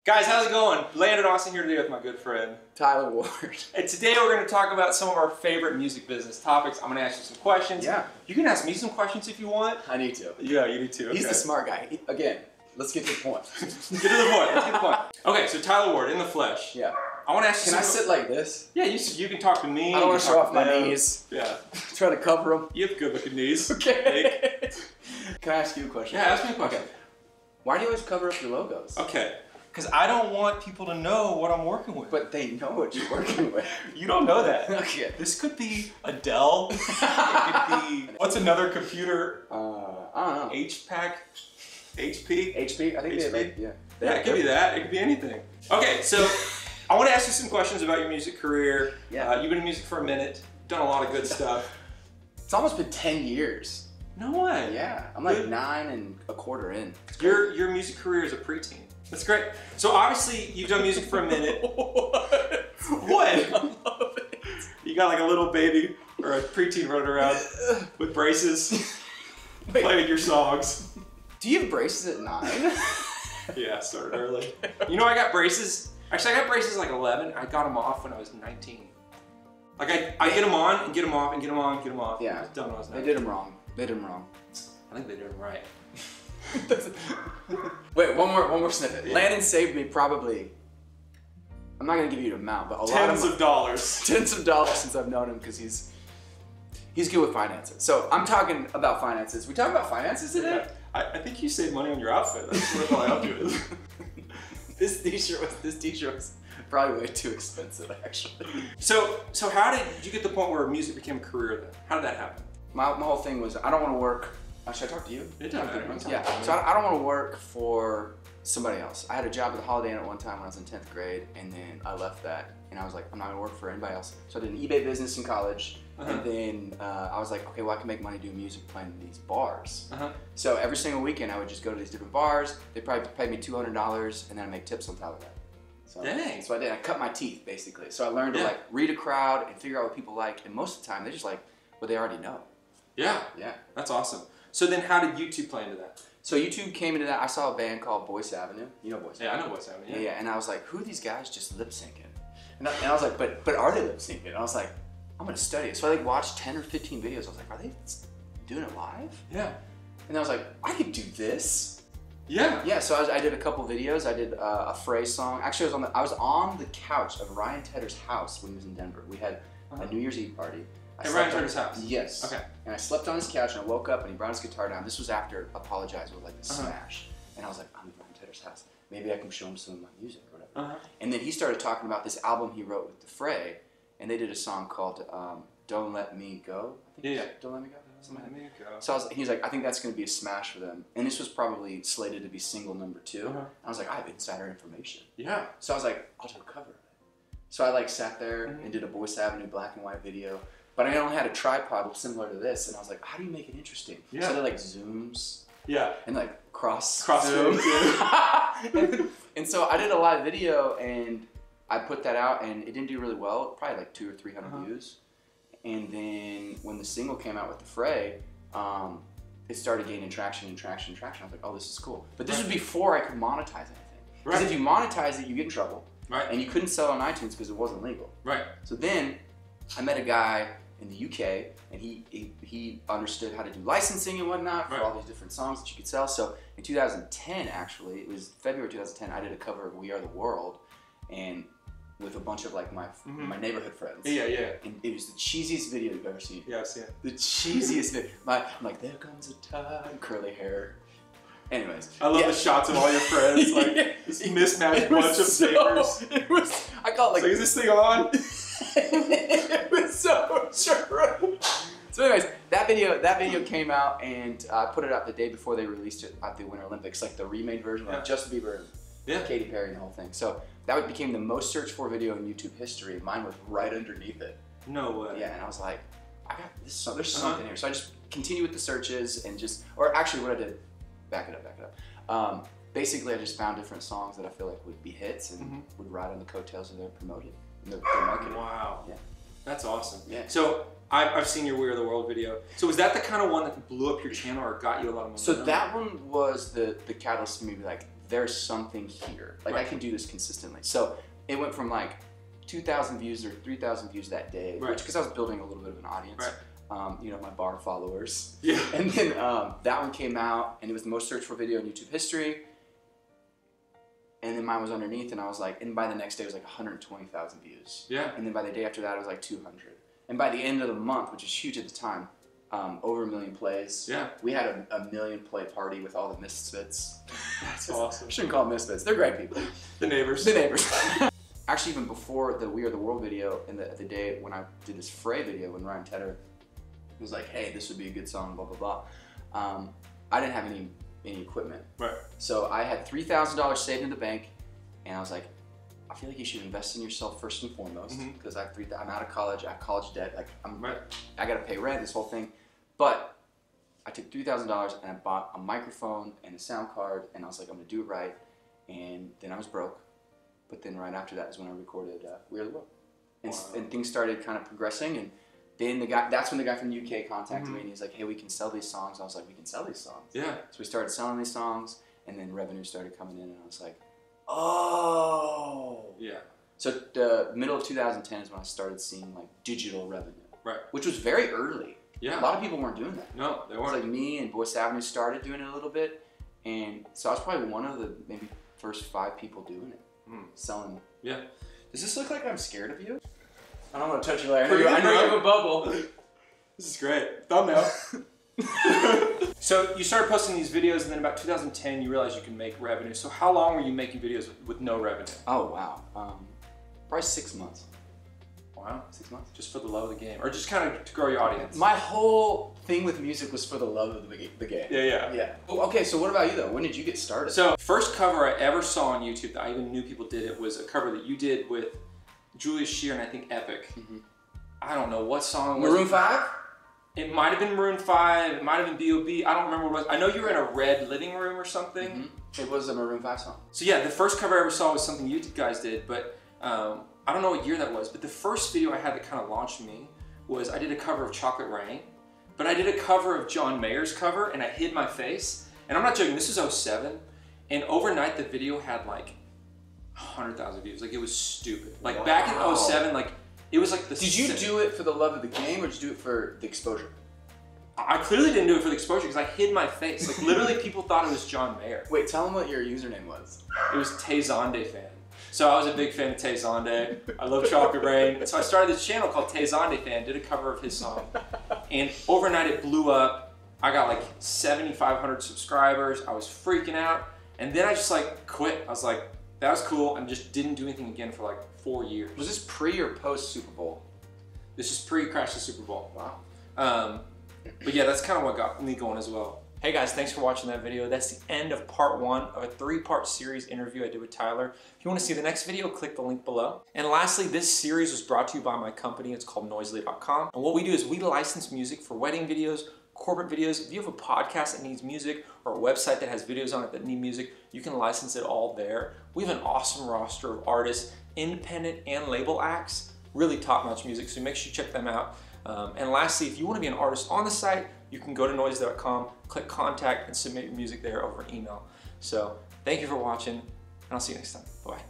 Guys, how's it going? Landon Austin here today with my good friend Tyler Ward. And today we're going to talk about some of our favorite music business topics. I'm going to ask you some questions. Yeah. You can ask me some questions if you want. I need to. Yeah, you need to. Okay. He's the smart guy. Again, let's get to the point. Get to the point. Let's get to the point. Okay, so Tyler Ward, in the flesh. Yeah. I want to ask you Can I sit like this? Yeah, you can talk to me. I don't want to show off my knees. Yeah. Try to cover them. You have good looking knees. Okay. Can I ask you a question? Yeah, ask me a question. Okay. Why do you always cover up your logos? Okay. Because I don't want people to know what I'm working with. But they know what you're working with. You don't know that. Okay. This could be a Dell. It could be, what's another computer? I don't know. HP? HP? HP? I think HP? they yeah. Yeah, it could be that. It could be anything. Okay, so I want to ask you some questions about your music career. Yeah. You've been in music for a minute, done a lot of good stuff. It's almost been 10 years. No way. Yeah. I'm like 9 1/4 in. Your music career is a preteen. That's great. So obviously you've done music for a minute. What? I love it. You got like a little baby or a preteen running around with braces, playing your songs. Do you have braces at 9? Yeah, I started early. You know I got braces. Actually, I got braces like 11. I got them off when I was 19. Like I get them on and get them off and get them on and get them off. Yeah. I was done when I was 19. They did them wrong. They did them wrong. I think they did them right. Wait, one more snippet. Yeah. Landon saved me probably, I'm not gonna give you an amount, but Tens of dollars. Tens of dollars since I've known him, because he's good with finances. So I'm talking about finances. We talk about finances today? Yeah. I think you saved money on your outfit. That's what I helped you with. This t-shirt was probably way too expensive, actually. So how did you get to the point where music became a career then? How did that happen? My whole thing was, I don't want to work. Should I talk to you? It doesn't matter. Yeah. So I don't want to work for somebody else. I had a job at the Holiday Inn at one time when I was in 10th grade, and then I left that, and I was like, I'm not gonna work for anybody else. So I did an eBay business in college, and then I was like, okay, well I can make money doing music playing in these bars. So every single weekend I would just go to these different bars. They probably paid me $200, and then I make tips on top of that. So, dang. So I did. I cut my teeth basically. So I learned to like read a crowd and figure out what people like, and most of the time they just like what they already know. Yeah. Yeah. That's awesome. So then how did YouTube play into that? So YouTube came into that. I saw a band called Boyce Avenue. You know Boyce Avenue? Yeah, I know Boyce Avenue. Yeah. And I was like, who are these guys just lip syncing? And I was like, but are they lip syncing? And I was like, I'm gonna study it. So I like watched 10 or 15 videos. I was like, are they doing it live? Yeah. And I was like, I could do this. Yeah. Yeah. So I did a couple videos. I did a phrase song. Actually, I was on the couch of Ryan Tedder's house when he was in Denver. We had a New Year's Eve party. At Ryan Tedder's house? Yes. Okay. And I slept on his couch, and I woke up, and he brought his guitar down. This was after Apologize with like the smash. And I was like, I'm at Ryan Tedder's house. Maybe I can show him some of my music or whatever. And then he started talking about this album he wrote with the Fray, and they did a song called Don't Let Me Go. I think Don't Let Me Go. Let me go. So he was like, I think that's going to be a smash for them. And this was probably slated to be single number 2. And I was like, I have insider information. Yeah. So I was like, I'll do a cover of it. So I like sat there and did a Boyce Avenue black and white video. But I only had a tripod similar to this, and I was like, how do you make it interesting? Yeah. So I did like zooms. Yeah. And like cross zooms. And so I did a live video, and I put that out, and it didn't do really well, probably like 200 or 300 views. And then when the single came out with the Fray, it started gaining traction. I was like, oh, this is cool. But this was before I could monetize anything. Because if you monetize it, you get in trouble. Right. And you couldn't sell it on iTunes because it wasn't legal. Right. So then I met a guy in the UK, and he understood how to do licensing and whatnot for all these different songs that you could sell. So in 2010, actually, it was February 2010, I did a cover of We Are the World, and with a bunch of like my neighborhood friends. Yeah, yeah. And it was the cheesiest video you've ever seen. Yeah, I've seen it. The cheesiest video. I'm like, there comes a time, curly hair. Anyways. I love the shots of all your friends, like this mismatched bunch of neighbors. It was, I call it like, so is this thing on? It was so true. So anyways, that video came out, and I put it out the day before they released it at the Winter Olympics, like the remade version with Justin Bieber and Katy Perry and the whole thing. So that became the most searched for video in YouTube history. Mine was right underneath it. No way. Yeah, and I was like, I got this. There's something here. So I just continued with the searches and or actually what I did, back it up. Basically, I just found different songs that I feel like would be hits and would ride on the coattails of their promoting, their marketing. Wow. Yeah. That's awesome. Yeah. So I've seen your We Are the World video. So was that the kind of one that blew up your channel or got you a lot of money? So that one was the catalyst for me to be like, there's something here. Like I can do this consistently. So it went from like 2,000 views or 3,000 views that day, which because I was building a little bit of an audience. You know, my bar followers. Yeah. And then that one came out, and it was the most searched for video in YouTube history. And then mine was underneath, and I was like, and by the next day it was like 120,000 views. Yeah. And then by the day after that it was like 200. And by the end of the month, which is huge at the time, over 1 million plays. Yeah. We had a 1 million play party with all the misfits. That's awesome. I shouldn't call them misfits. They're great people. The neighbors. The neighbors. Actually, even before the We Are the World video, and the day when I did this Frey video, when Ryan Tedder was like, hey, this would be a good song, blah, blah, blah. I didn't have any equipment. Right. So I had $3,000 saved in the bank, and I was like, I feel like you should invest in yourself first and foremost, because I'm out of college, I have college debt, like I gotta pay rent, this whole thing. But I took $3,000 and I bought a microphone and a sound card, and I was like, I'm gonna do it right. And then I was broke. But then right after that is when I recorded We Are the World. And things started kind of progressing, and then that's when the guy from the UK contacted me, and he was like, hey, we can sell these songs. I was like, we can sell these songs. Yeah. So we started selling these songs, and then revenue started coming in, and I was like, oh. Yeah. So the middle of 2010 is when I started seeing like digital revenue. Right. Which was very early. Yeah. A lot of people weren't doing that. No, they It was weren't. like me and Boyce Avenue started doing it a little bit, and so I was probably one of the maybe first 5 people doing it. Selling. Yeah. Does this look like I'm scared of you? I don't want to touch you later. Pretty I know good, you have a bubble. This is great. Thumbnail. So you started posting these videos, and then about 2010 you realized you can make revenue. So how long were you making videos with no revenue? Oh wow. Probably 6 months. Wow. 6 months. Just for the love of the game, or just kind of to grow your audience? My whole thing with music was for the love of the game. Yeah. Oh, okay, so what about you though? When did you get started? So first cover I ever saw on YouTube that I even knew people did it was a cover that you did with Julius Shear and I think Epic. I don't know what song it was. Maroon 5? It might have been Maroon 5, it might have been B.O.B. I don't remember what it was. I know you were in a red living room or something. It was a Maroon 5 song. So yeah, the first cover I ever saw was something you guys did, but I don't know what year that was, but the first video I had that kind of launched me was I did a cover of Chocolate Rain, but I did a cover of John Mayer's cover and I hid my face. And I'm not joking, this was 07, and overnight the video had like 100,000 views. Like it was stupid. Like back in 07, like it was like the Did you do it for the love of the game or did you do it for the exposure? I clearly didn't do it for the exposure because I hid my face. Like literally people thought it was John Mayer. Wait, tell them what your username was. It was Tay Zonde fan. So I was a big fan of Tay Zonde. I love Chocolate Rain. And so I started this channel called Tay Zonde Fan, did a cover of his song. And overnight it blew up. I got like 7,500 subscribers. I was freaking out. And then I just like quit. I was like, that was cool, and just didn't do anything again for like 4 years. Was this pre or post Super Bowl? This is pre-Crash the Super Bowl. Wow. But yeah, that's kind of what got me going as well. Hey guys, thanks for watching that video. That's the end of part 1 of a 3-part series interview I did with Tyler. If you want to see the next video, click the link below. And lastly, this series was brought to you by my company. It's called Noisely.com. And what we do is we license music for wedding videos, corporate videos. If you have a podcast that needs music or a website that has videos on it that need music, you can license it all there. We have an awesome roster of artists, independent and label acts, really top-notch music, so make sure you check them out. And lastly, if you want to be an artist on the site, you can go to noisely.com, click contact, and submit your music there over email. So thank you for watching, and I'll see you next time. Bye.